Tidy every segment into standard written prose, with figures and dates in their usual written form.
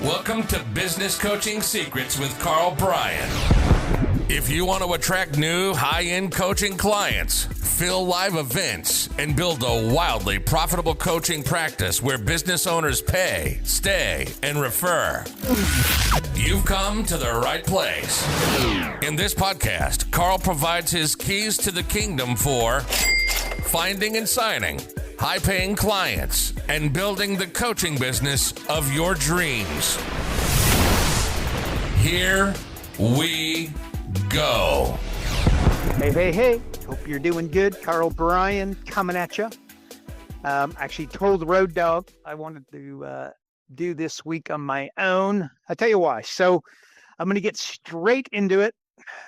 Welcome to Business Coaching Secrets with Karl Bryan. If you want to attract new high-end coaching clients, fill live events, and build a wildly profitable coaching practice where business owners pay, stay, and refer, you've come to the right place. In this podcast, Karl provides his keys to the kingdom for finding and signing high-paying clients and building the coaching business of your dreams. Here we go. Hey. Hope you're doing good. Karl Bryan coming at you. Actually told the road dog I wanted to do this week on my own. I'll tell you why. So I'm going to get straight into it,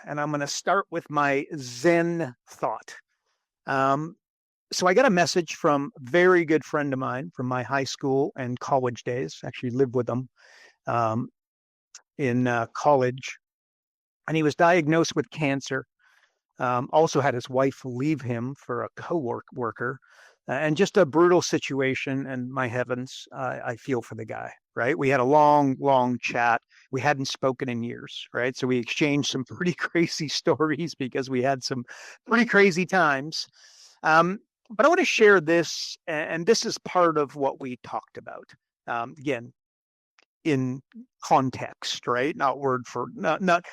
and I'm going to start with my Zen thought. So I got a message from a very good friend of mine from my high school and college days. Actually lived with him in college. And he was diagnosed with cancer. Also had his wife leave him for a co-worker. And just a brutal situation. And my heavens, I feel for the guy, right? We had a long chat. We hadn't spoken in years, right? So we exchanged some pretty crazy stories because we had some pretty crazy times. But I want to share this, and this is part of what we talked about. Again, in context, right? Not word for, not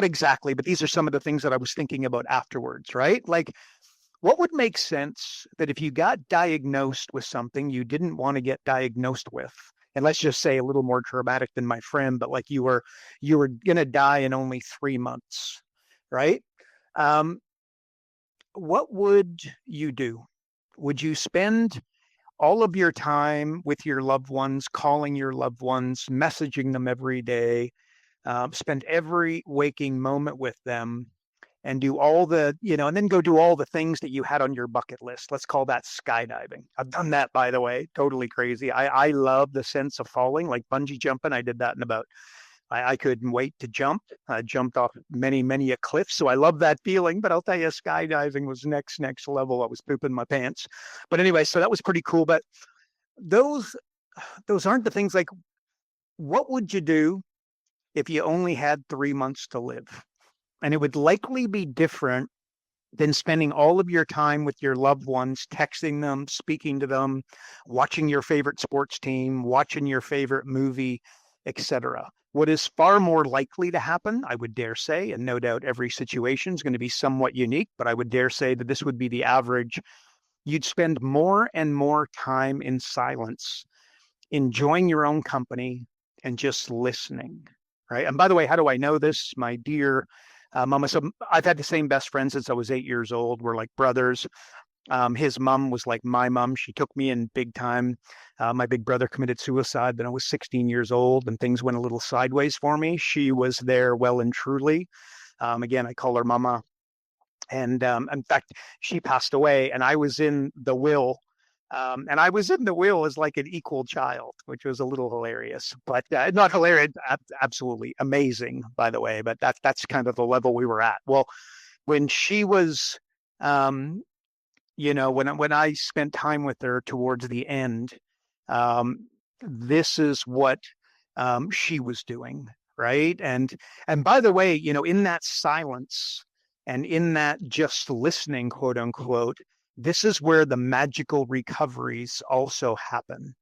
exactly, but these are some of the things that I was thinking about afterwards, right? Like, what would make sense that if you got diagnosed with something you didn't want to get diagnosed with, and let's just say a little more traumatic than my friend, but like you were going to die in only 3 months, right? What would you do? Would you spend all of your time with your loved ones, calling your loved ones, messaging them every day, spend every waking moment with them, and do all the, and then go do all the things that you had on your bucket list? Let's call that skydiving. I've done that, by the way, totally crazy. I love the sense of falling, like bungee jumping. I did that in about, I couldn't wait to jump. I jumped off many a cliff. So I love that feeling, but I'll tell you, skydiving was next level. I was pooping my pants. But anyway, so that was pretty cool. But those aren't the things. Like, what would you do if you only had 3 months to live? And it would likely be different than spending all of your time with your loved ones, texting them, speaking to them, watching your favorite sports team, watching your favorite movie, etc. What is far more likely to happen, I would dare say, and no doubt every situation is going to be somewhat unique, but I would dare say that this would be the average. You'd spend more and more time in silence, enjoying your own company and just listening, right? And by the way, how do I know this? My dear mama, so I've had the same best friend since I was 8 years old. We're like brothers. His mom was like my mom. She took me in big time. My big brother committed suicide when I was 16 years old, and things went a little sideways for me. She was there well and truly. Again, I call her mama. And in fact, she passed away, and I was in the will. And I was in the will as like an equal child, which was a little hilarious, but not hilarious, absolutely amazing, by the way. But that's kind of the level we were at. Well, when she was, when I spent time with her towards the end, this is what she was doing, right? And by the way, in that silence and in that just listening, quote unquote, this is where the magical recoveries also happen,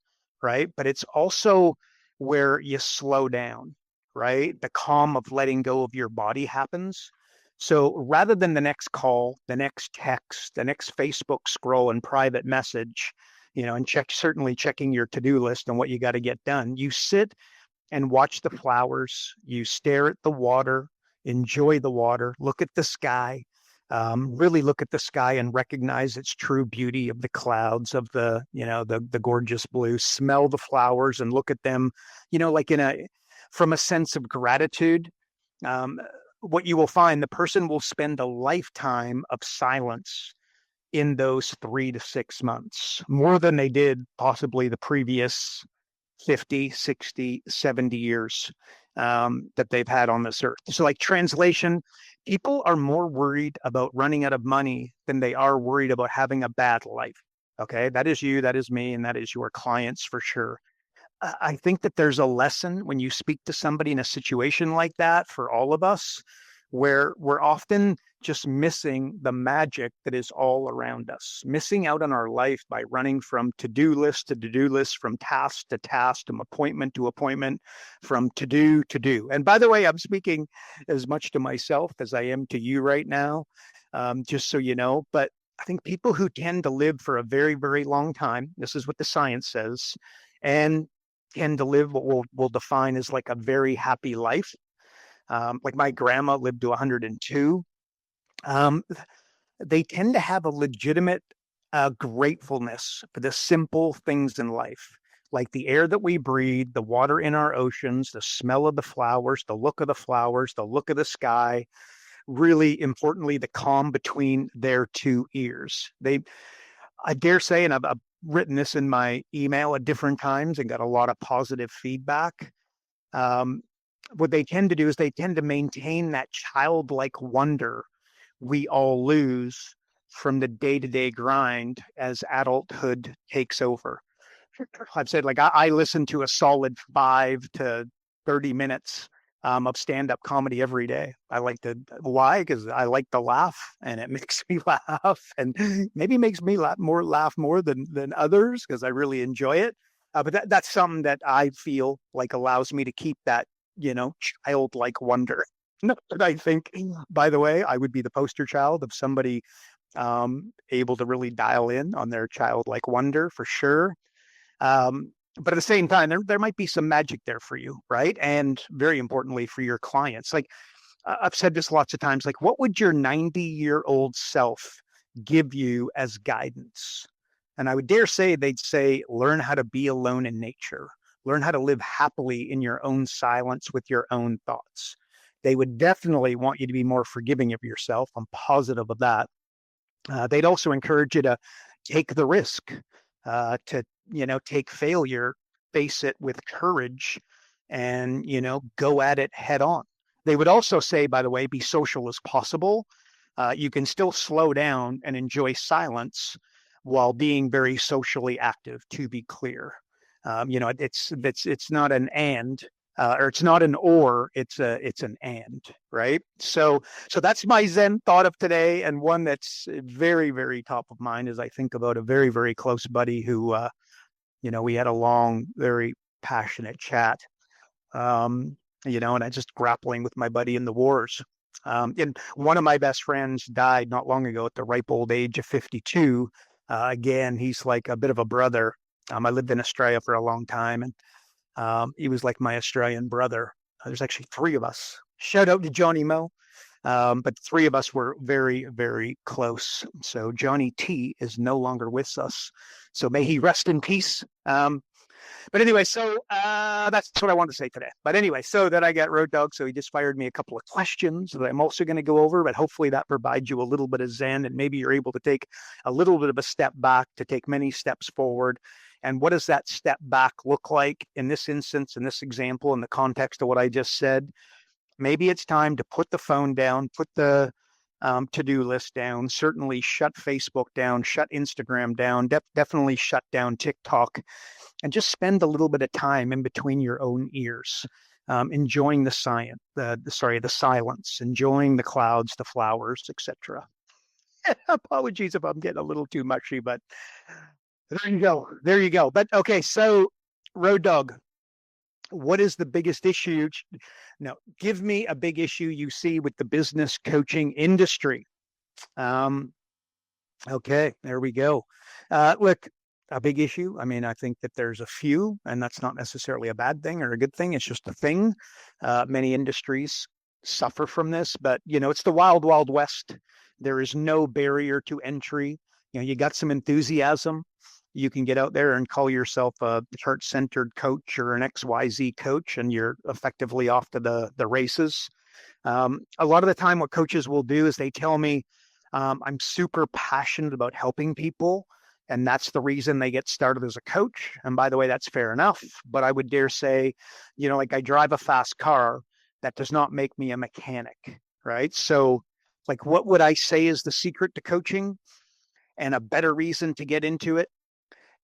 right? But it's also where you slow down, right? The calm of letting go of your body happens. So rather than the next call, the next text, the next Facebook scroll and private message, and certainly checking your to-do list and what you got to get done, you sit and watch the flowers, you stare at the water, enjoy the water, look at the sky, really look at the sky and recognize its true beauty of the clouds, of the gorgeous blue, smell the flowers and look at them, like from a sense of gratitude. What you will find, the person will spend a lifetime of silence in those 3 to 6 months, more than they did possibly the previous 50, 60, 70 years that they've had on this earth. So like translation, people are more worried about running out of money than they are worried about having a bad life. Okay, that is you, that is me, and that is your clients for sure. I think that there's a lesson when you speak to somebody in a situation like that for all of us, where we're often just missing the magic that is all around us, missing out on our life by running from to-do list to to-do list, from task to task, from appointment to appointment, from to-do to do. And by the way, I'm speaking as much to myself as I am to you right now, just so you know. But I think people who tend to live for a very, very long time, this is what the science says, and tend to live what we'll define as like a very happy life. Like my grandma lived to 102. Um, they tend to have a legitimate gratefulness for the simple things in life, like the air that we breathe, the water in our oceans, the smell of the flowers, the look of the flowers, the look of the sky. Really importantly, the calm between their two ears. I dare say, and I've written this in my email at different times and got a lot of positive feedback. Um, what they tend to do is they tend to maintain that childlike wonder we all lose from the day-to-day grind as adulthood takes over. I've said, like, I listen to a solid 5 to 30 minutes of stand-up comedy every day. I like to, why? Because I like to laugh, and it makes me laugh, and maybe makes me laugh more than others because I really enjoy it. But that's something that I feel like allows me to keep that, childlike wonder. Not that I think, by the way, I would be the poster child of somebody able to really dial in on their childlike wonder for sure. But at the same time, there might be some magic there for you, right? And very importantly for your clients. Like I've said this lots of times, like what would your 90-year-old self give you as guidance? And I would dare say they'd say, learn how to be alone in nature, learn how to live happily in your own silence with your own thoughts. They would definitely want you to be more forgiving of yourself. I'm positive of that. They'd also encourage you to take the risk, to take failure, face it with courage, and go at it head on. They would also say, by the way, be social as possible. You can still slow down and enjoy silence while being very socially active. To be clear, it's not an and. Or it's not an or, it's an and, right? So that's my Zen thought of today, and one that's very, very top of mind as I think about a very, very close buddy who, we had a long, very passionate chat, and I just grappling with my buddy in the wars. And one of my best friends died not long ago at the ripe old age of 52. Again, he's like a bit of a brother. I lived in Australia for a long time, and he was like my Australian brother. There's actually three of us. Shout out to Johnny Mo. But three of us were very, very close. So Johnny T is no longer with us. So may he rest in peace. But anyway, so that's what I wanted to say today. But anyway, so that I got Road Dog. So he just fired me a couple of questions that I'm also going to go over. But hopefully that provides you a little bit of Zen, and maybe you're able to take a little bit of a step back to take many steps forward. And what does that step back look like in this instance, in this example, in the context of what I just said? Maybe it's time to put the phone down, put the to-do list down, certainly shut Facebook down, shut Instagram down, definitely shut down TikTok, and just spend a little bit of time in between your own ears, enjoying the silence, enjoying the clouds, the flowers, etc. Apologies if I'm getting a little too mushy, but there you go. There you go. But okay, so Road Dog, what is the biggest issue? No, give me a big issue you see with the business coaching industry. Okay, there we go. Look, a big issue. I mean, I think that there's a few, and that's not necessarily a bad thing or a good thing. It's just a thing. Many industries suffer from this, but it's the wild, wild west. There is no barrier to entry. You got some enthusiasm, you can get out there and call yourself a heart-centered coach or an XYZ coach, and you're effectively off to the races. A lot of the time, what coaches will do is they tell me, I'm super passionate about helping people, and that's the reason they get started as a coach. And by the way, that's fair enough. But I would dare say, like I drive a fast car, that does not make me a mechanic, right? So, like, what would I say is the secret to coaching and a better reason to get into it?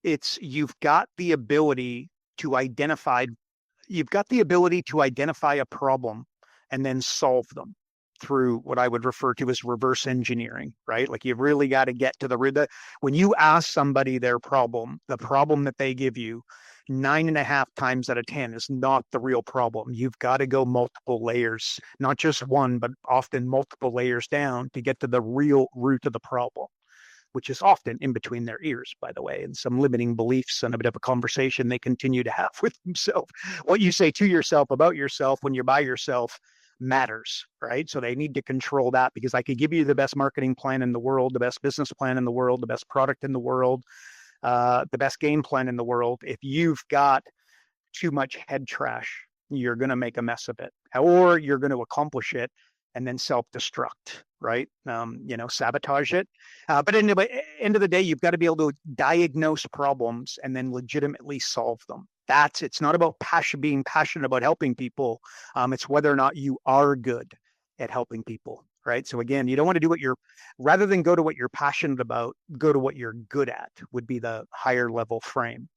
It's you've got the ability you've got the ability to identify a problem and then solve them through what I would refer to as reverse engineering, right? Like you've really got to get to when you ask somebody their problem, the problem that they give you, 9.5 times out of 10 is not the real problem. You've got to go multiple layers, not just one, but often multiple layers down to get to the real root of the problem, which is often in between their ears, by the way, and some limiting beliefs and a bit of a conversation they continue to have with themselves. What you say to yourself about yourself when you're by yourself matters, right? So they need to control that, because I could give you the best marketing plan in the world, the best business plan in the world, the best product in the world, the best game plan in the world. If you've got too much head trash, you're going to make a mess of it, or you're going to accomplish it and then self-destruct, right? Sabotage it. But at the end of the day, you've got to be able to diagnose problems and then legitimately solve them. It's not about being passionate about helping people. It's whether or not you are good at helping people, right? So again, you don't want to do rather than go to what you're passionate about, go to what you're good at would be the higher level frame.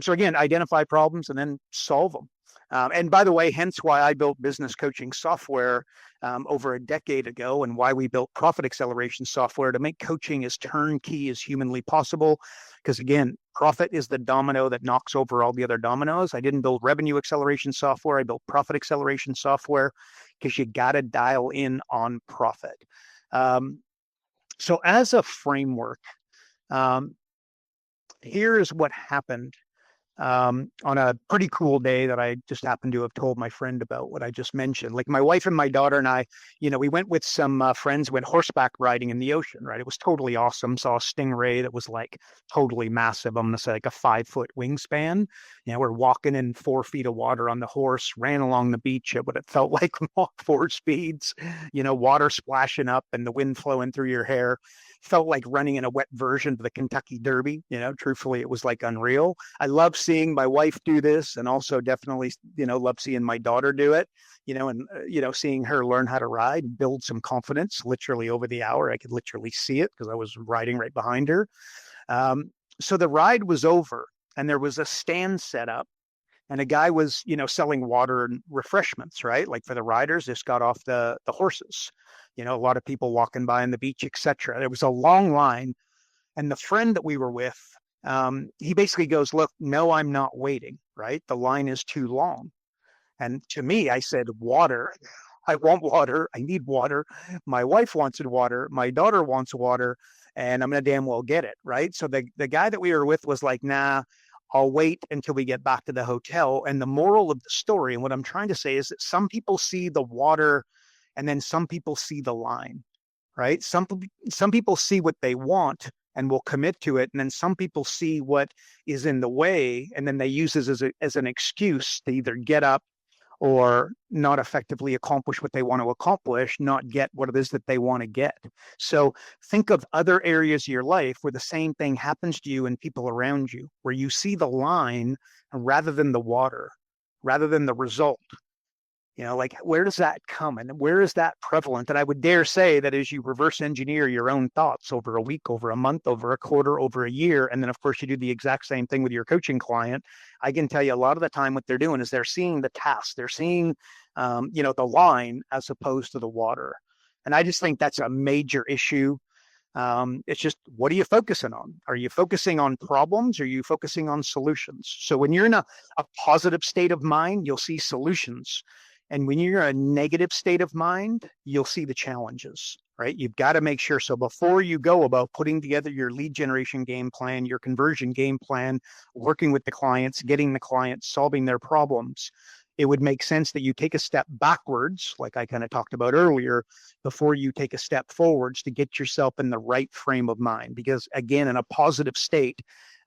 So again, identify problems and then solve them. And by the way, hence why I built business coaching software over a decade ago, and why we built profit acceleration software to make coaching as turnkey as humanly possible. Because again, profit is the domino that knocks over all the other dominoes. I didn't build revenue acceleration software. I built profit acceleration software because you got to dial in on profit. So as a framework, here is what happened on a pretty cool day that I just happened to have told my friend about what I just mentioned. Like my wife and my daughter and I, we went with some friends, went horseback riding in the ocean, right? It was totally awesome. Saw a stingray that was like totally massive. I'm going to say like a 5-foot wingspan. We're walking in 4 feet of water on the horse, ran along the beach at what it felt like Mach 4 speeds, water splashing up and the wind flowing through your hair. Felt like running in a wet version of the Kentucky Derby. Truthfully, it was like unreal. I love seeing my wife do this, and also definitely, love seeing my daughter do it, and, seeing her learn how to ride, build some confidence literally over the hour. I could literally see it because I was riding right behind her. So the ride was over and there was a stand set up, and a guy was, selling water and refreshments, right? Like for the riders, just got off the horses. A lot of people walking by on the beach, etc. There was a long line, and the friend that we were with, he basically goes, "Look, no, I'm not waiting, right? The line is too long." And to me, I said, "Water. I want water. I need water. My wife wants water. My daughter wants water, and I'm going to damn well get it," right? So the guy that we were with was like, "Nah, I'll wait until we get back to the hotel." And the moral of the story, and what I'm trying to say, is that some people see the water and then some people see the line, right? Some people see what they want and will commit to it. And then some people see what is in the way, and then they use this as an excuse to either get up or not effectively accomplish what they want to accomplish, not get what it is that they want to get. So think of other areas of your life where the same thing happens to you and people around you, where you see the line rather than the water, rather than the result. Like where does that come and where is that prevalent? And I would dare say that as you reverse engineer your own thoughts over a week, over a month, over a quarter, over a year, and then of course you do the exact same thing with your coaching client, I can tell you a lot of the time what they're doing is they're seeing the task, they're seeing, the line as opposed to the water. And I just think that's a major issue. It's just, what are you focusing on? Are you focusing on problems? Or are you focusing on solutions? So when you're in a positive state of mind, you'll see solutions. And when you're in a negative state of mind, you'll see the challenges, right? You've got to make sure. So before you go about putting together your lead generation game plan, your conversion game plan, working with the clients, getting the clients, solving their problems, it would make sense that you take a step backwards, like I kind of talked about earlier, before you take a step forwards to get yourself in the right frame of mind. Because again, in a positive state,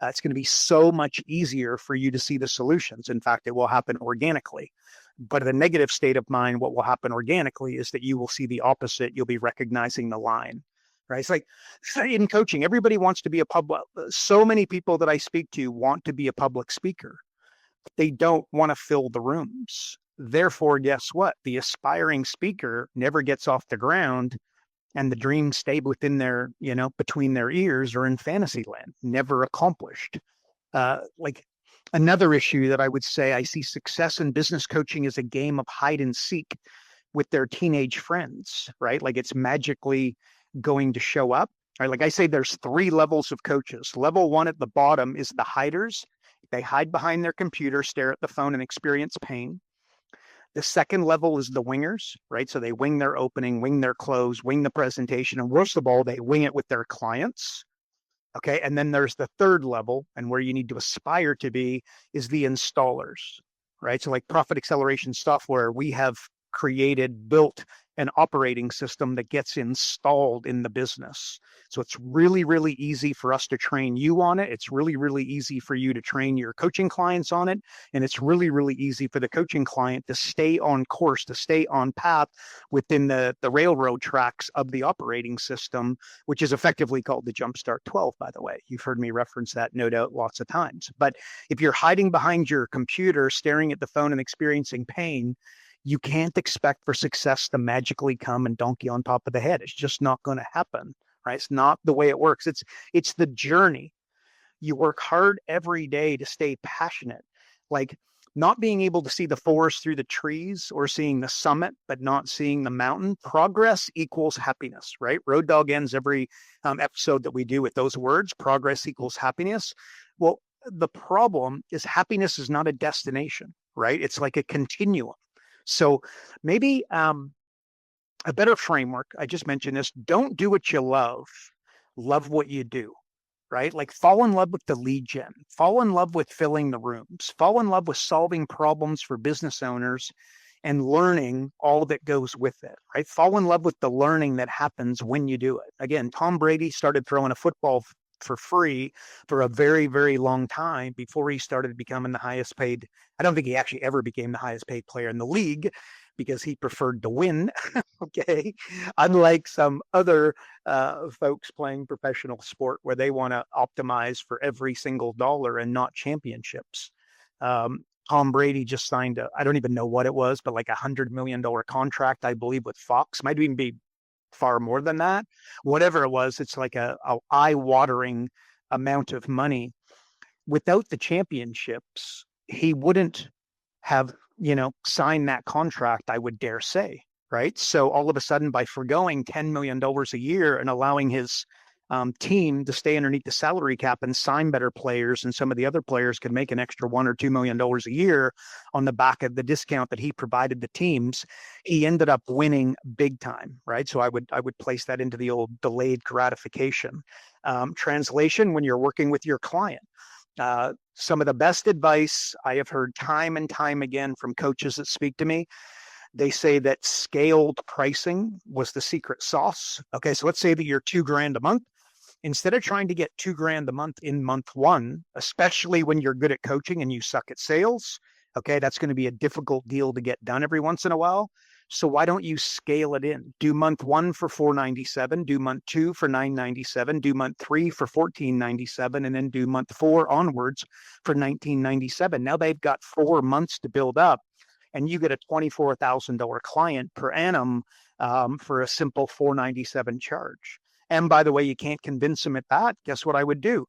it's going to be so much easier for you to see the solutions. In fact, it will happen organically. But in a negative state of mind, what will happen organically is that you will see the opposite. You'll be recognizing the line, right? It's like in coaching, everybody wants to be a public. So many people that I speak to want to be a public speaker. They don't want to fill the rooms. Therefore, guess what? The aspiring speaker never gets off the ground, and the dreams stay within their, between their ears or in fantasy land, never accomplished. Like Another issue that I would say I see success in business coaching is a game of hide and seek with their teenage friends, right? Like it's magically going to show up. Right? Like I say, there's three levels of coaches. Level one at the bottom is the hiders. They hide behind their computer, stare at the phone, and experience pain. The second level is the wingers, right? So they wing their opening, wing their close, wing the presentation, and worst of all, they wing it with their clients. Okay. And then there's the third level, and where you need to aspire to be is the installers, right? So, like Profit Acceleration Software, we have built an operating system that gets installed in the business. So it's really, really easy for us to train you on it. It's really, really easy for you to train your coaching clients on it. And it's really, really easy for the coaching client to stay on course, to stay on path within the railroad tracks of the operating system, which is effectively called the Jumpstart 12, by the way. You've heard me reference that, no doubt, lots of times. But if you're hiding behind your computer, staring at the phone and experiencing pain, you can't expect for success to magically come and donkey on top of the head. It's just not going to happen, right? It's not the way it works. It's the journey. You work hard every day to stay passionate. Like not being able to see the forest through the trees or seeing the summit, but not seeing the mountain. Progress equals happiness, right? Road Dog ends every episode that we do with those words. Progress equals happiness. Well, the problem is happiness is not a destination, right? It's like a continuum. So maybe a better framework, I just mentioned this, don't do what you love what you do, right? Like fall in love with the lead gen, fall in love with filling the rooms, fall in love with solving problems for business owners and learning all that goes with it, right? Fall in love with the learning that happens when you do it. Again, Tom Brady started throwing a football for free for a very, very long time before he started becoming the highest paid. I don't think he actually ever became the highest paid player in the league because he preferred to win. Okay. Unlike some other folks playing professional sport where they want to optimize for every single dollar and not championships. Tom Brady just signed I don't even know what it was, but like $100 million contract, I believe, with Fox. Might even be far more than that. Whatever it was, it's like a eye-watering amount of money. Without the championships, he wouldn't have, signed that contract, I would dare say, right? So all of a sudden, by foregoing $10 million a year and allowing his team to stay underneath the salary cap and sign better players, and some of the other players could make an extra $1 or $2 million a year on the back of the discount that he provided the teams, he ended up winning big time, right? So I would place that into the old delayed gratification. Translation: when you're working with your client, some of the best advice I have heard time and time again from coaches that speak to me, they say that scaled pricing was the secret sauce. Okay, so let's say that you're $2,000 a month. Instead of trying to get $2,000 a month in month one, especially when you're good at coaching and you suck at sales, okay, that's going to be a difficult deal to get done every once in a while. So why don't you scale it in? Do month one for $497, do month two for $997, do month three for $1497, and then do month four onwards for $1997. Now they've got 4 months to build up, and you get a $24,000 client per annum for a simple $497 charge. And by the way, you can't convince them at that. Guess what I would do?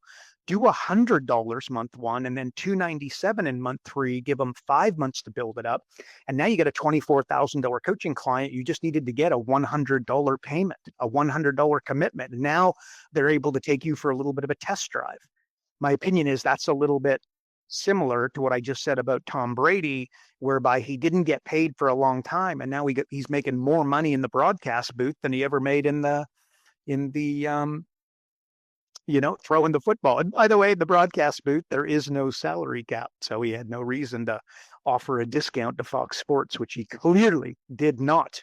Do $100 month one and then $297 in month three. Give them 5 months to build it up, and now you get a $24,000 coaching client. You just needed to get a $100 payment, a $100 commitment, and now they're able to take you for a little bit of a test drive. My opinion is that's a little bit similar to what I just said about Tom Brady, whereby he didn't get paid for a long time, and now he's making more money in the broadcast booth than he ever made in the throwing the football. And by the way, the broadcast booth, there is no salary cap, so he had no reason to offer a discount to Fox Sports, which he clearly did not.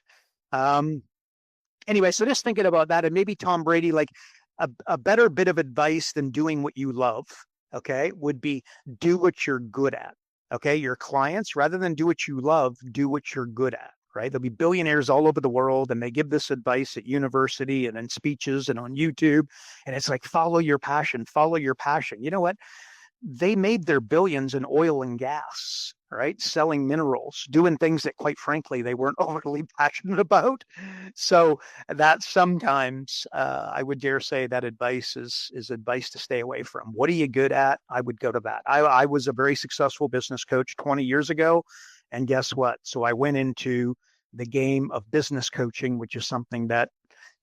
Anyway, so just thinking about that, and maybe Tom Brady, like a better bit of advice than doing what you love, okay, would be do what you're good at. Okay, your clients, rather than do what you love, do what you're good at. Right? There'll be billionaires all over the world, and they give this advice at university and in speeches and on YouTube. And it's like, follow your passion, follow your passion. You know what? They made their billions in oil and gas, right? Selling minerals, doing things that, quite frankly, they weren't overly passionate about. So that sometimes I would dare say that advice is advice to stay away from. What are you good at? I would go to that. I was a very successful business coach 20 years ago. And guess what? So I went into the game of business coaching, which is something that,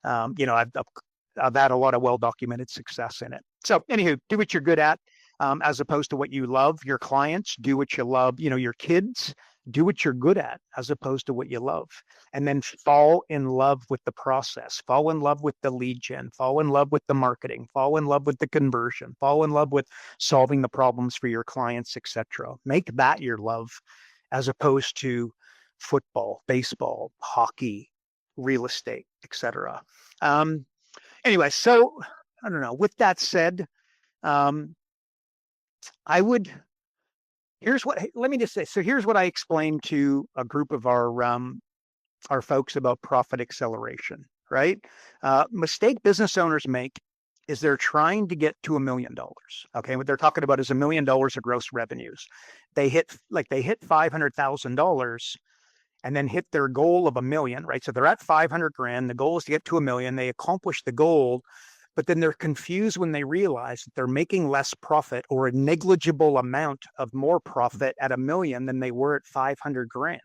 I've had a lot of well-documented success in it. So anywho, do what you're good at. As opposed to what you love. Your clients, do what you love. Your kids, do what you're good at as opposed to what you love. And then fall in love with the process, fall in love with the lead gen, fall in love with the marketing, fall in love with the conversion, fall in love with solving the problems for your clients, etc. Make that your love as opposed to football, baseball, hockey, real estate, etc. Anyway, so I don't know. With that said, let me just say, so here's what I explained to a group of our folks about profit acceleration, right? Mistake business owners make is they're trying to get to $1 million. Okay. What they're talking about is $1 million of gross revenues. They hit $500,000 and then hit their goal of $1 million, right? So they're at 500 grand. The goal is to get to $1 million. They accomplish the goal, but then they're confused when they realize that they're making less profit or a negligible amount of more profit at $1 million than they were at 500 grand,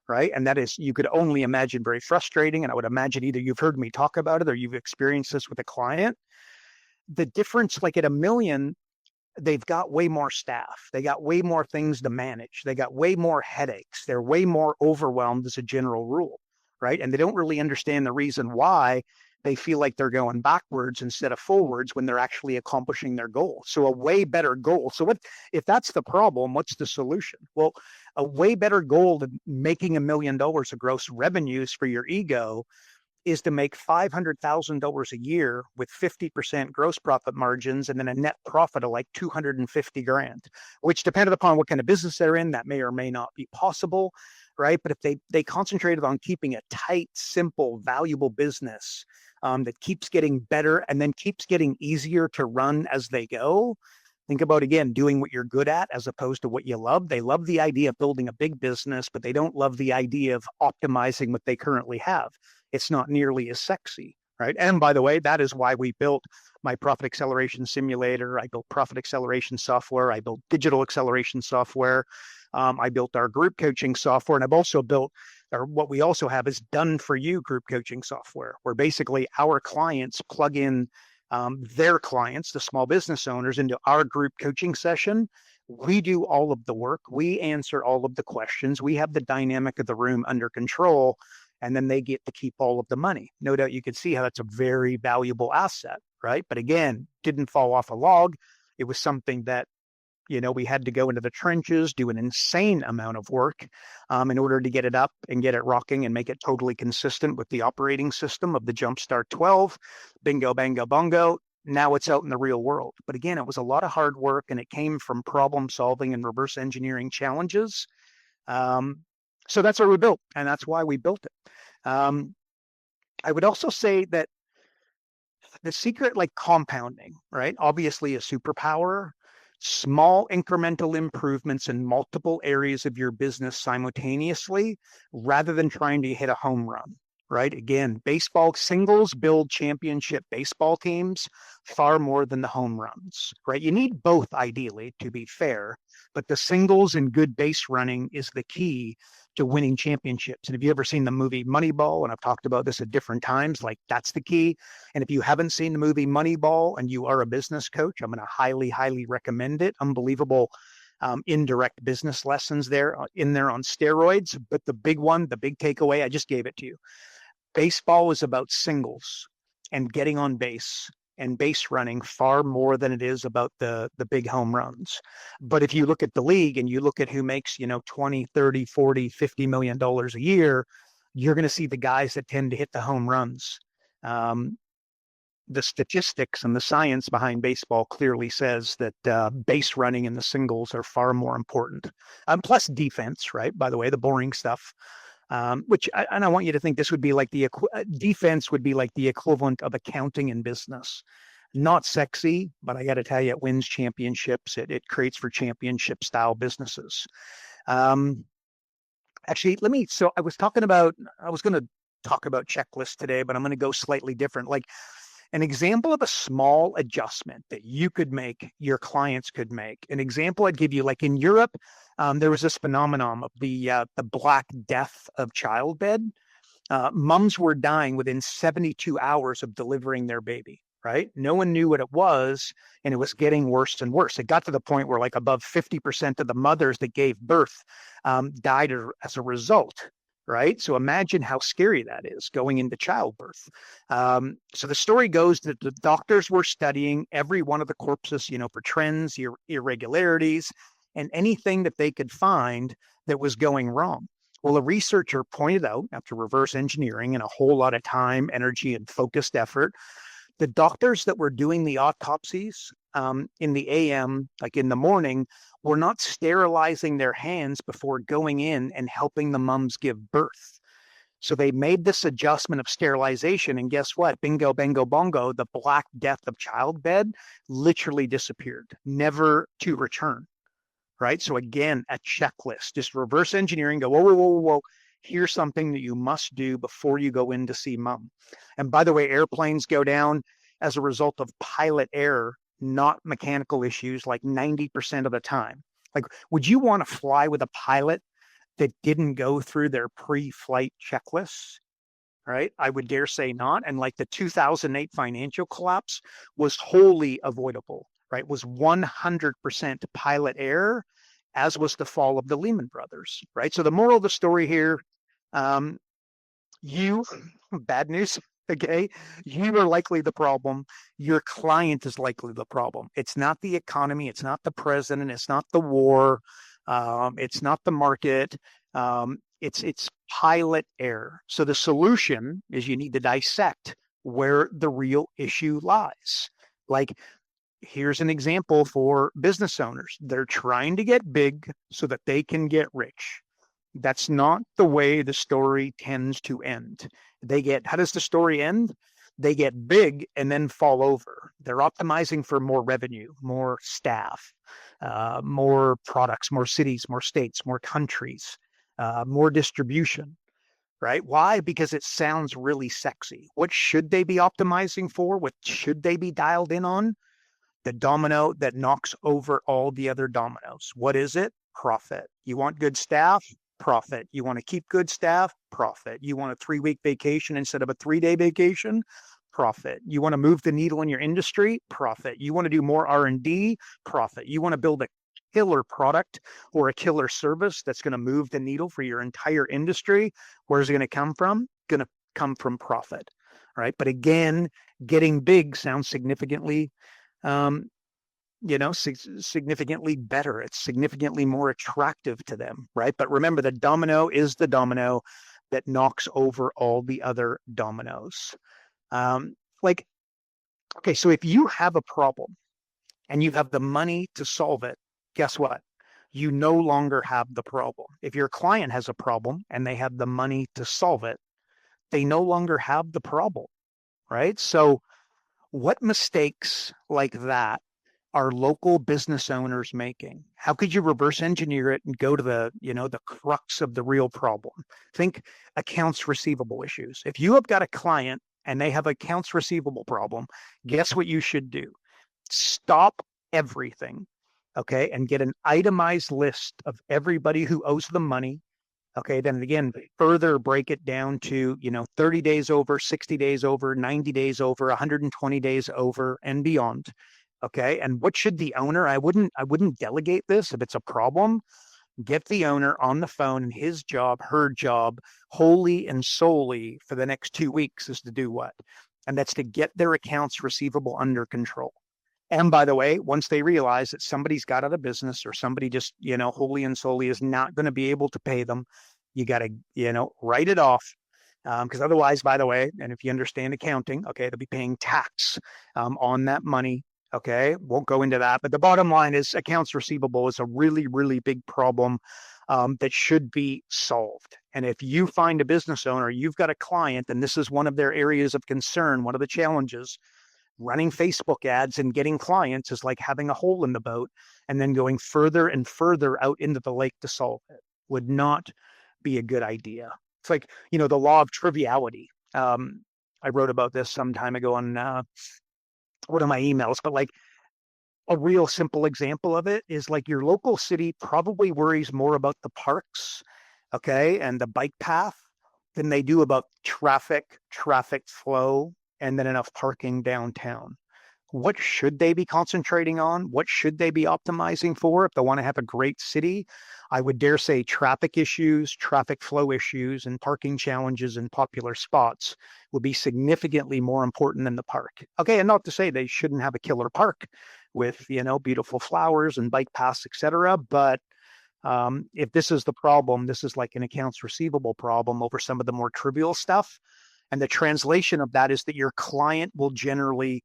right? And that is, you could only imagine, very frustrating. And I would imagine either you've heard me talk about it or you've experienced this with a client. The difference, like at $1 million, they've got way more staff. They got way more things to manage. They got way more headaches. They're way more overwhelmed as a general rule, right? And they don't really understand the reason why they feel like they're going backwards instead of forwards when they're actually accomplishing their goal. So a way better goal. So if that's the problem, what's the solution? Well, a way better goal than making $1 million of gross revenues for your ego is to make $500,000 a year with 50% gross profit margins and then a net profit of like 250 grand, which, depending upon what kind of business they're in, that may or may not be possible, right? But if they concentrated on keeping a tight, simple, valuable business that keeps getting better and then keeps getting easier to run as they go. Think about, again, doing what you're good at as opposed to what you love. They love the idea of building a big business, but they don't love the idea of optimizing what they currently have. It's not nearly as sexy, right? And by the way, that is why we built my profit acceleration simulator. I built profit acceleration software. I built digital acceleration software. I built our group coaching software. And I've also built, or what we also have is done for you group coaching software, where basically our clients plug in their clients, the small business owners, into our group coaching session. We do all of the work. We answer all of the questions. We have the dynamic of the room under control, and then they get to keep all of the money. No doubt you can see how that's a very valuable asset, right? But again, didn't fall off a log. It was something that, we had to go into the trenches, do an insane amount of work in order to get it up and get it rocking and make it totally consistent with the operating system of the Jumpstart 12. Bingo, bango, bongo. Now it's out in the real world. But again, it was a lot of hard work, and it came from problem solving and reverse engineering challenges. So that's what we built, and that's why we built it. I would also say that the secret, like compounding, right? Obviously a superpower. Small incremental improvements in multiple areas of your business simultaneously, rather than trying to hit a home run, right? Again, baseball singles build championship baseball teams far more than the home runs, right? You need both, ideally, to be fair, but the singles and good base running is the key to winning championships. And if you ever seen the movie Moneyball, and I've talked about this at different times, like that's the key. And if you haven't seen the movie Moneyball and you are a business coach, I'm going to highly, highly recommend it. Unbelievable indirect business lessons in there on steroids. But the big one, the big takeaway, I just gave it to you. Baseball is about singles and getting on base and base running far more than it is about the big home runs. But if you look at the league and you look at who makes, 20, 30, 40, $50 million a year, you're going to see the guys that tend to hit the home runs. The statistics and the science behind baseball clearly says that base running and the singles are far more important. Plus defense, right? By the way, the boring stuff. Which I want you to think this would be like defense would be like the equivalent of accounting in business. Not sexy, but I got to tell you, it wins championships. It creates for championship style businesses. Um, Actually, I was going to talk about checklists today, but I'm going to go slightly different. Like an example of a small adjustment that you could make, your clients could make. An example I'd give you, like in Europe, there was this phenomenon of the Black Death of childbed. Moms were dying within 72 hours of delivering their baby, right? No one knew what it was, and it was getting worse and worse. It got to the point where like above 50% of the mothers that gave birth died as a result, right? So imagine how scary that is going into childbirth. So the story goes that the doctors were studying every one of the corpses, for trends, irregularities, and anything that they could find that was going wrong. Well, a researcher pointed out, after reverse engineering and a whole lot of time, energy, and focused effort, the doctors that were doing the autopsies in the AM, like in the morning, were not sterilizing their hands before going in and helping the mums give birth. So they made this adjustment of sterilization, and guess what? Bingo, bango, bongo, the Black Death of childbed literally disappeared, never to return. Right? So again, a checklist, just reverse engineering, go, whoa, whoa, whoa, whoa. Here's something that you must do before you go in to see mom. And by the way, airplanes go down as a result of pilot error, not mechanical issues, like 90% of the time. Like, would you want to fly with a pilot that didn't go through their pre-flight checklists? Right? I would dare say not. And like the 2008 financial collapse was wholly avoidable, right? Was 100% pilot error, as was the fall of the Lehman Brothers, right? So the moral of the story here, um, you, bad news, okay? You are likely the problem. Your client is likely the problem. It's not the economy. It's not the president. It's not the war. It's not the market. It's pilot error. So the solution is you need to dissect where the real issue lies. Like, here's an example for business owners. They're trying to get big so that they can get rich. That's not the way the story tends to end. How does the story end? They get big and then fall over. They're optimizing for more revenue, more staff, more products, more cities, more states, more countries, more distribution, right? Why? Because it sounds really sexy. What should they be optimizing for? What should they be dialed in on? The domino that knocks over all the other dominoes. What is it? Profit. You want good staff? Profit. You want to keep good staff? Profit. You want a 3-week vacation instead of a 3-day vacation? Profit. You want to move the needle in your industry? Profit. You want to do more R&D? Profit. You want to build a killer product or a killer service that's going to move the needle for your entire industry? Where's it going to come from? Going to come from profit, right? But again, getting big sounds significantly significantly better. It's significantly more attractive to them, right? But remember, the domino is the domino that knocks over all the other dominoes. Okay, so if you have a problem and you have the money to solve it, guess what? You no longer have the problem. If your client has a problem and they have the money to solve it, they no longer have the problem, right? So what mistakes like that are local business owners making? How could you reverse engineer it and go to the crux of the real problem? Think accounts receivable issues. If you have got a client and they have accounts receivable problem, guess what you should do? Stop everything, okay, and get an itemized list of everybody who owes them money. Okay, then again, further break it down to, 30 days over, 60 days over, 90 days over, 120 days over, and beyond. Okay, and what should the owner? I wouldn't delegate this if it's a problem. Get the owner on the phone, and his job, her job, wholly and solely for the next 2 weeks is to do what? And that's to get their accounts receivable under control. And by the way, once they realize that somebody's got out of business or somebody just, wholly and solely is not going to be able to pay them, you got to, write it off. Because otherwise, by the way, and if you understand accounting, okay, they'll be paying tax on that money. Okay, won't go into that. But the bottom line is accounts receivable is a really, really big problem that should be solved. And if you find a business owner, you've got a client, and this is one of their areas of concern, one of the challenges, running Facebook ads and getting clients is like having a hole in the boat and then going further and further out into the lake to solve it. Would not be a good idea. It's like, the law of triviality. I wrote about this some time ago on one of my emails, but like a real simple example of it is like your local city probably worries more about the parks, okay, and the bike path than they do about traffic flow, and then enough parking downtown. What should they be concentrating on? What should they be optimizing for if they want to have a great city? I would dare say traffic issues, traffic flow issues, and parking challenges in popular spots will be significantly more important than the park. Okay, and not to say they shouldn't have a killer park with, beautiful flowers and bike paths, etc. But if this is the problem, this is like an accounts receivable problem over some of the more trivial stuff. And the translation of that is that your client will generally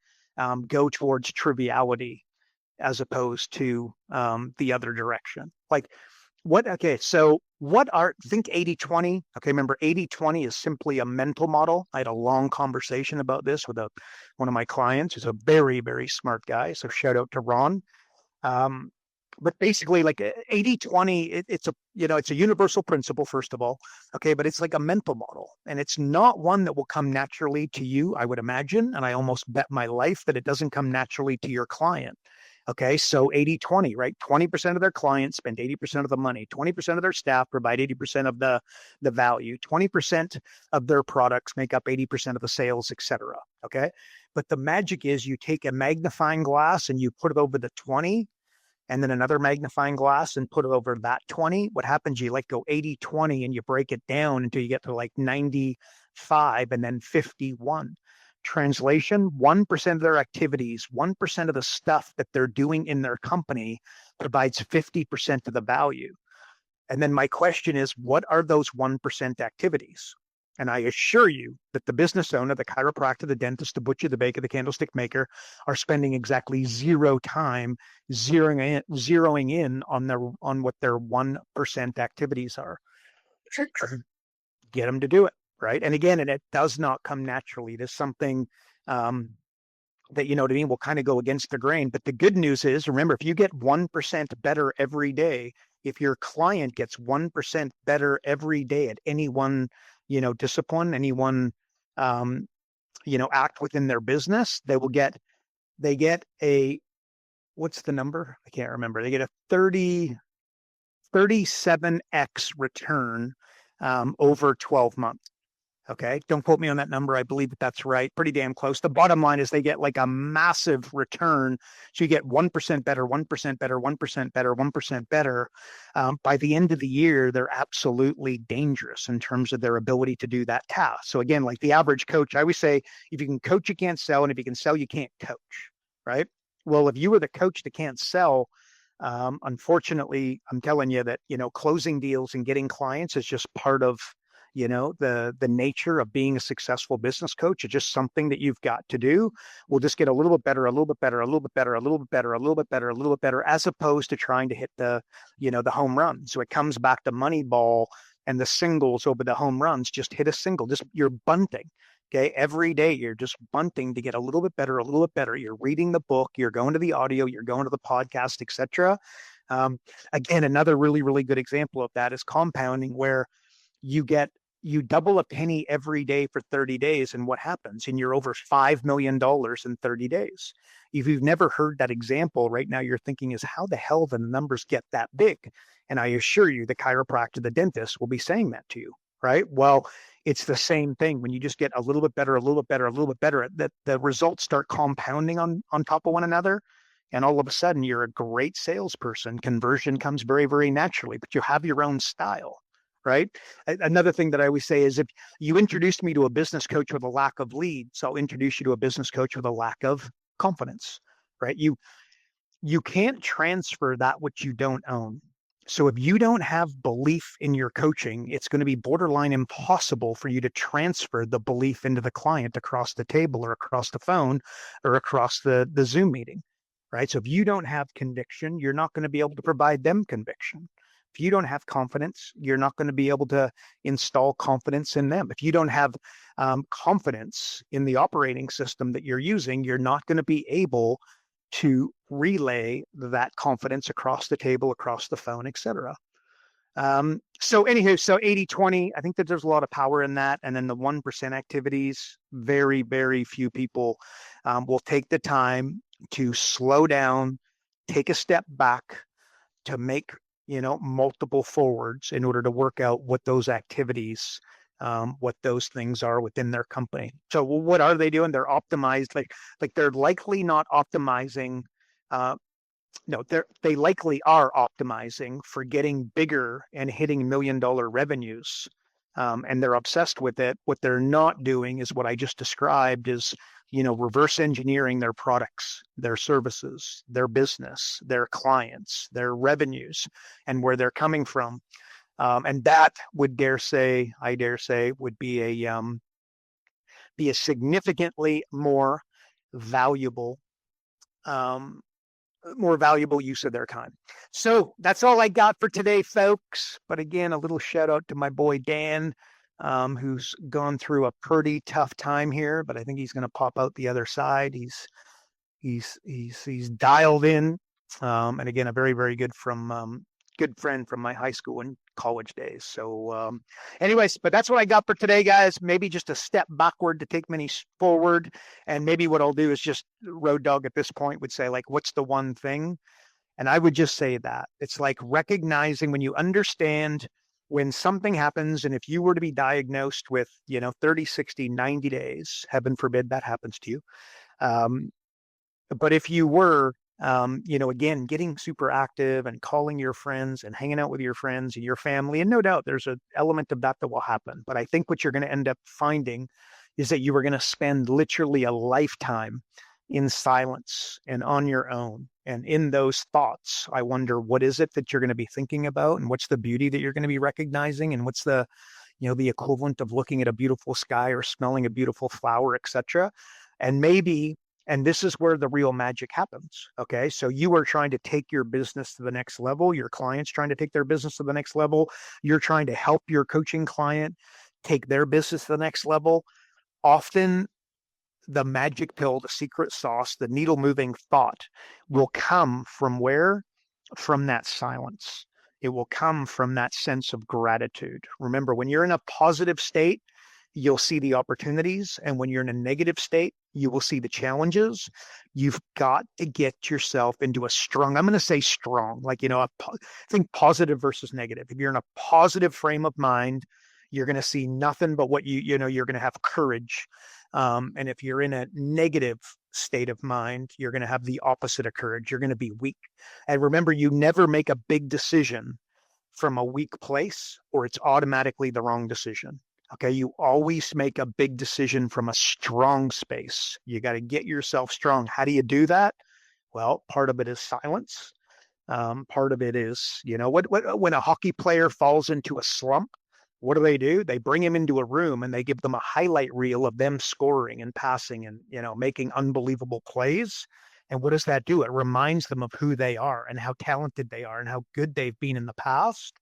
go towards triviality as opposed to the other direction. Think 80-20. Okay, remember 80-20 is simply a mental model. I had a long conversation about this with one of my clients who's a very, very smart guy. So shout out to Ron. But basically like 80-20, it's a universal principle, first of all. Okay, but it's like a mental model, and it's not one that will come naturally to you, I would imagine. And I almost bet my life that it doesn't come naturally to your client. Okay, so 80-20, right? 20% of their clients spend 80% of the money, 20% of their staff provide 80% of the value, 20% of their products make up 80% of the sales, etc. Okay, but the magic is you take a magnifying glass and you put it over the 20, and then another magnifying glass and put it over that 20. What happens? You like go 80-20 and you break it down until you get to like 95 and then 51. Translation, 1% of their activities, 1% of the stuff that they're doing in their company provides 50% of the value. And then my question is, what are those 1% activities? And I assure you that the business owner, the chiropractor, the dentist, the butcher, the baker, the candlestick maker are spending exactly zero time zeroing in on what their 1% activities are. Get them to do it, right? And again, it does not come naturally. There's something that, will kind of go against the grain. But the good news is, remember, if you get 1% better every day, if your client gets 1% better every day at any one discipline, any one, act within their business, they get a, what's the number? I can't remember. They get a 37x return over 12 months. Okay, don't quote me on that number. I believe that's right. Pretty damn close. The bottom line is they get like a massive return. So you get 1% better, 1% better, 1% better, 1% better. By the end of the year, they're absolutely dangerous in terms of their ability to do that task. So again, like the average coach, I always say, if you can coach, you can't sell. And if you can sell, you can't coach, right? Well, if you were the coach that can't sell, unfortunately, I'm telling you that, closing deals and getting clients is just part of the nature of being a successful business coach. It's just something that you've got to do. We'll just get a little bit better, a little bit better, a little bit better, a little bit better, a little bit better, a little bit better, as opposed to trying to hit the home run. So it comes back to Moneyball and the singles over the home runs. Just hit a single. You're bunting. Okay, every day you're just bunting to get a little bit better, a little bit better. You're reading the book, you're going to the audio, you're going to the podcast, etc. Again, another really, really good example of that is compounding, where you double a penny every day for 30 days. And what happens? And you're over $5 million in 30 days. If you've never heard that example, right now you're thinking is, how the hell the numbers get that big? And I assure you, the chiropractor, the dentist will be saying that to you, right? Well, it's the same thing. When you just get a little bit better, a little bit better, a little bit better, that the results start compounding on top of one another. And all of a sudden you're a great salesperson. Conversion comes very, very naturally, but you have your own style. Right. Another thing that I always say is, if you introduced me to a business coach with a lack of leads, I'll introduce you to a business coach with a lack of confidence. Right. You can't transfer that which you don't own. So if you don't have belief in your coaching, it's going to be borderline impossible for you to transfer the belief into the client across the table or across the phone or across the Zoom meeting. Right. So if you don't have conviction, you're not going to be able to provide them conviction. If you don't have confidence, you're not going to be able to install confidence in them. If you don't have confidence in the operating system that you're using, you're not going to be able to relay that confidence across the table, across the phone, etc. So 80-20, I think that there's a lot of power in that. And then the 1% activities, very, very few people will take the time to slow down, take a step back to make, multiple forwards in order to work out what those activities, what those things are within their company. So what are they doing? They're optimized, like they're likely not optimizing, no, they likely are optimizing for getting bigger and hitting $1 million revenues. And they're obsessed with it. What they're not doing is what I just described is, reverse engineering their products, their services, their business, their clients, their revenues, and where they're coming from. And that would I dare say, would be a significantly valuable, more valuable use of their time. So that's all I got for today, folks. But again, a little shout out to my boy Dan, who's gone through a pretty tough time here, but I think he's going to pop out the other side. He's dialed in, and again, a very, very good friend from my high school and college days. So anyways, but that's what I got for today, guys. Maybe just a step backward to take many forward. And maybe what I'll do is just Road Dog at this point would say, like, what's the one thing? And I would just say that it's like recognizing when you understand when something happens, and if you were to be diagnosed with, 30, 60, 90 days, heaven forbid that happens to you. But if you were, again, getting super active and calling your friends and hanging out with your friends and your family, and no doubt there's an element of that will happen. But I think what you're going to end up finding is that you are going to spend literally a lifetime in silence and on your own. And in those thoughts, I wonder, what is it that you're going to be thinking about, and what's the beauty that you're going to be recognizing, and what's the equivalent of looking at a beautiful sky or smelling a beautiful flower, etc. And this is where the real magic happens. Okay. So you are trying to take your business to the next level. Your client's trying to take their business to the next level. You're trying to help your coaching client take their business to the next level. Often the magic pill, the secret sauce, the needle moving thought will come from where? From that silence. It will come from that sense of gratitude. Remember, when you're in a positive state, you'll see the opportunities. And when you're in a negative state, you will see the challenges. You've got to get yourself into a strong, I'm going to say strong, think positive versus negative. If you're in a positive frame of mind, you're going to see nothing but what you're going to have courage. And if you're in a negative state of mind, you're going to have the opposite of courage. You're going to be weak. And remember, you never make a big decision from a weak place, or it's automatically the wrong decision. Okay, you always make a big decision from a strong space. You got to get yourself strong. How do you do that? Well, part of it is silence. Part of it is, when a hockey player falls into a slump, what do? They bring him into a room and they give them a highlight reel of them scoring and passing and, making unbelievable plays. And what does that do? It reminds them of who they are and how talented they are and how good they've been in the past.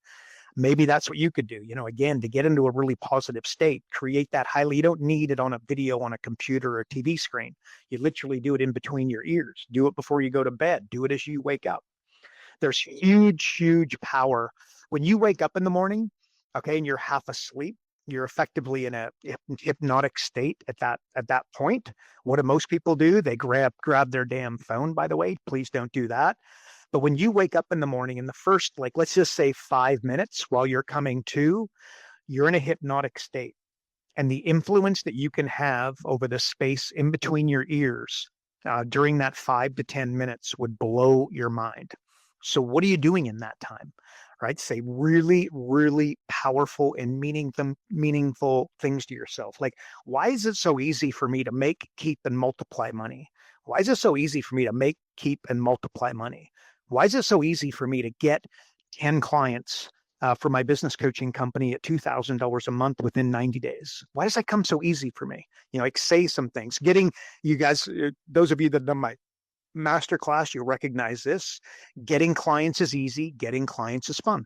Maybe that's what you could do, again, to get into a really positive state, create that you don't need it on a video on a computer or a TV screen. You literally do it in between your ears. Do it before you go to bed. Do it as you wake up. There's huge, huge power. When you wake up in the morning, okay, and you're half asleep, you're effectively in a hypnotic state at that point. What do most people do? They grab their damn phone, by the way. Please don't do that. But when you wake up in the morning, in the first, let's just say 5 minutes while you're coming to, you're in a hypnotic state. And the influence that you can have over the space in between your ears during that 5 to 10 minutes would blow your mind. So what are you doing in that time? Right? Say really, really powerful and meaningful things to yourself. Like, why is it so easy for me to make, keep, and multiply money? Why is it so easy for me to make, keep, and multiply money? Why is it so easy for me to get 10 clients for my business coaching company at $2,000 a month within 90 days? Why does that come so easy for me? Say some things. Getting you guys, those of you that have done my masterclass, you'll recognize this. Getting clients is easy. Getting clients is fun.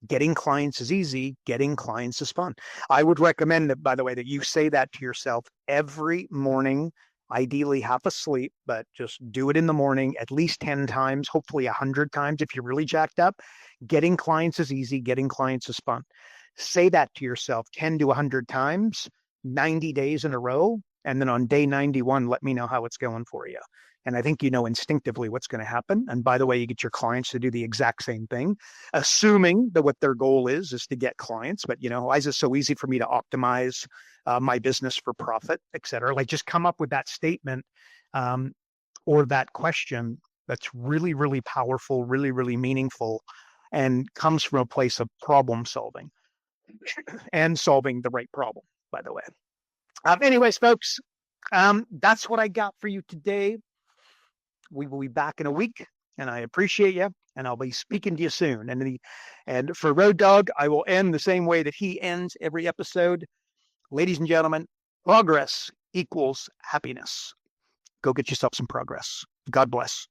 Getting clients is easy. Getting clients is fun. I would recommend that, by the way, that you say that to yourself every morning, ideally half asleep, but just do it in the morning at least 10 times, hopefully 100 times if you're really jacked up. Getting clients is easy. Getting clients is fun. Say that to yourself 10 to 100 times, 90 days in a row. And then on day 91, let me know how it's going for you. And I think you know instinctively what's going to happen. And by the way, you get your clients to do the exact same thing, assuming that what their goal is to get clients. But, why is it so easy for me to optimize my business for profit, et cetera? Like, just come up with that statement or that question that's really, really powerful, really, really meaningful, and comes from a place of problem solving and solving the right problem, by the way. Anyways, folks, that's what I got for you today. We will be back in a week, and I appreciate you, and I'll be speaking to you soon. And for Road Dogg, I will end the same way that he ends every episode. Ladies and gentlemen, progress equals happiness. Go get yourself some progress. God bless.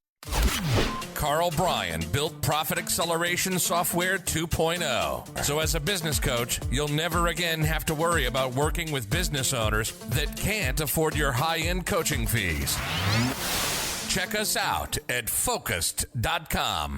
Karl Bryan built Profit Acceleration Software 2.0. So as a business coach, you'll never again have to worry about working with business owners that can't afford your high-end coaching fees. Check us out at focused.com.